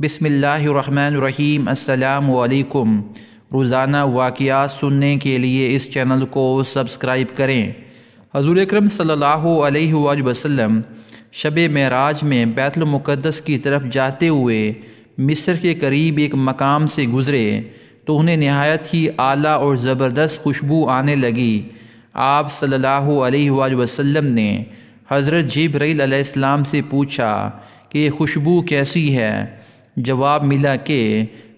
بسم اللہ الرحمن الرحیم۔ السلام علیکم۔ روزانہ واقعات سننے کے لیے اس چینل کو سبسکرائب کریں۔ حضور اکرم صلی اللہ علیہ وآلہ وسلم شب معراج میں بیت المقدس کی طرف جاتے ہوئے مصر کے قریب ایک مقام سے گزرے تو انہیں نہایت ہی اعلیٰ اور زبردست خوشبو آنے لگی۔ آپ صلی اللہ علیہ وآلہ وسلم نے حضرت جبرائیل علیہ السلام سے پوچھا کہ یہ خوشبو کیسی ہے؟ جواب ملا کہ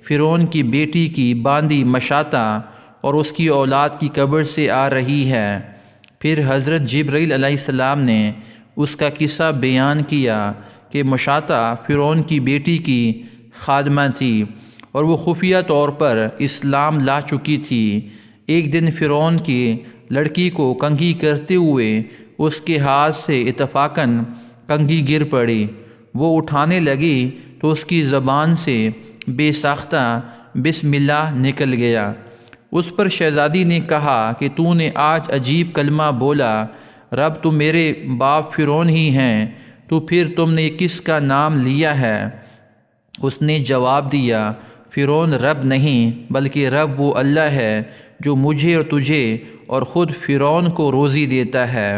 فرعون کی بیٹی کی باندی مشاطہ اور اس کی اولاد کی قبر سے آ رہی ہے۔ پھر حضرت جبرائیل علیہ السلام نے اس کا قصہ بیان کیا کہ مشاطہ فرعون کی بیٹی کی خادمہ تھی اور وہ خفیہ طور پر اسلام لا چکی تھی۔ ایک دن فرعون کی لڑکی کو کنگھی کرتے ہوئے اس کے ہاتھ سے اتفاقاً کنگھی گر پڑی۔ وہ اٹھانے لگی تو اس کی زبان سے بے ساختہ بسم اللہ نکل گیا۔ اس پر شہزادی نے کہا کہ تو نے آج عجیب کلمہ بولا، رب تو میرے باپ فرعون ہی ہیں، تو پھر تم نے کس کا نام لیا ہے؟ اس نے جواب دیا، فرعون رب نہیں بلکہ رب وہ اللہ ہے جو مجھے اور تجھے اور خود فرعون کو روزی دیتا ہے۔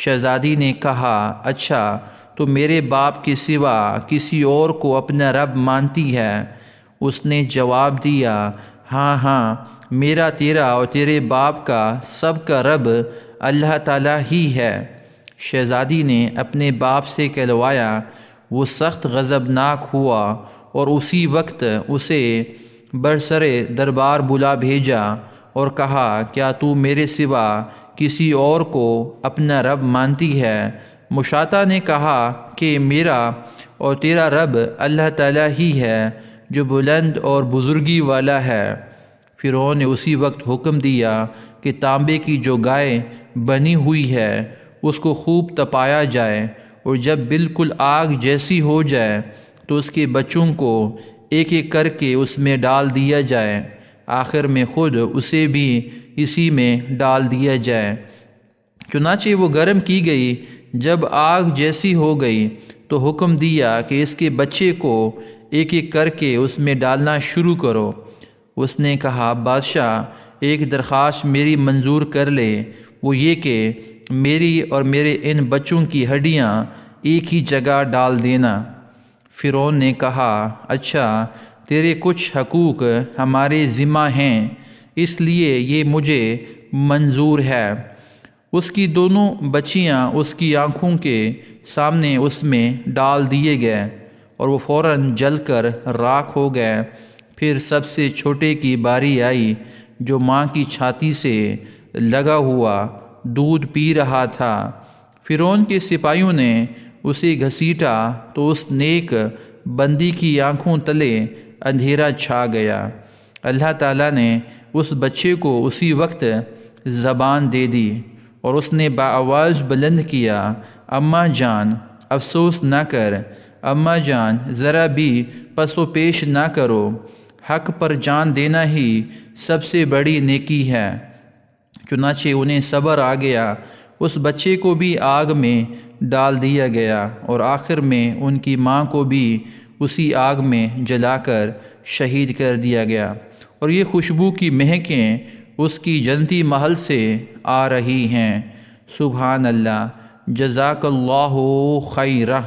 شہزادی نے کہا، اچھا تو میرے باپ کے سوا کسی اور کو اپنا رب مانتی ہے؟ اس نے جواب دیا، ہاں ہاں، میرا تیرا اور تیرے باپ کا سب کا رب اللہ تعالیٰ ہی ہے۔ شہزادی نے اپنے باپ سے کہلوایا۔ وہ سخت غضبناک ہوا اور اسی وقت اسے برسر دربار بلا بھیجا اور کہا، کیا تو میرے سوا کسی اور کو اپنا رب مانتی ہے؟ مشاطہ نے کہا کہ میرا اور تیرا رب اللہ تعالیٰ ہی ہے جو بلند اور بزرگی والا ہے۔ فرعون نے اسی وقت حکم دیا کہ تانبے کی جو گائے بنی ہوئی ہے اس کو خوب تپایا جائے، اور جب بالکل آگ جیسی ہو جائے تو اس کے بچوں کو ایک ایک کر کے اس میں ڈال دیا جائے، آخر میں خود اسے بھی اسی میں ڈال دیا جائے۔ چنانچہ وہ گرم کی گئی۔ جب آگ جیسی ہو گئی تو حکم دیا کہ اس کے بچے کو ایک ایک کر کے اس میں ڈالنا شروع کرو۔ اس نے کہا، بادشاہ ایک درخواست میری منظور کر لے، وہ یہ کہ میری اور میرے ان بچوں کی ہڈیاں ایک ہی جگہ ڈال دینا۔ فرعون نے کہا، اچھا تیرے کچھ حقوق ہمارے ذمہ ہیں، اس لیے یہ مجھے منظور ہے۔ اس کی دونوں بچیاں اس کی آنکھوں کے سامنے اس میں ڈال دیے گئے اور وہ فوراً جل کر راکھ ہو گئے۔ پھر سب سے چھوٹے کی باری آئی جو ماں کی چھاتی سے لگا ہوا دودھ پی رہا تھا۔ فرعون کے سپاہیوں نے اسے گھسیٹا تو اس نیک بندی کی آنکھوں تلے اندھیرا چھا گیا۔ اللہ تعالیٰ نے اس بچے کو اسی وقت زبان دے دی اور اس نے بآواز بلند کیا، اماں جان افسوس نہ کر، اماں جان ذرا بھی پس و پیش نہ کرو، حق پر جان دینا ہی سب سے بڑی نیکی ہے۔ چنانچہ انہیں صبر آ گیا، اس بچے کو بھی آگ میں ڈال دیا گیا اور آخر میں ان کی ماں کو بھی اسی آگ میں جلا کر شہید کر دیا گیا، اور یہ خوشبو کی مہکیں اس کی جنتی محل سے آ رہی ہیں۔ سبحان اللہ، جزاک اللہ خیرہ۔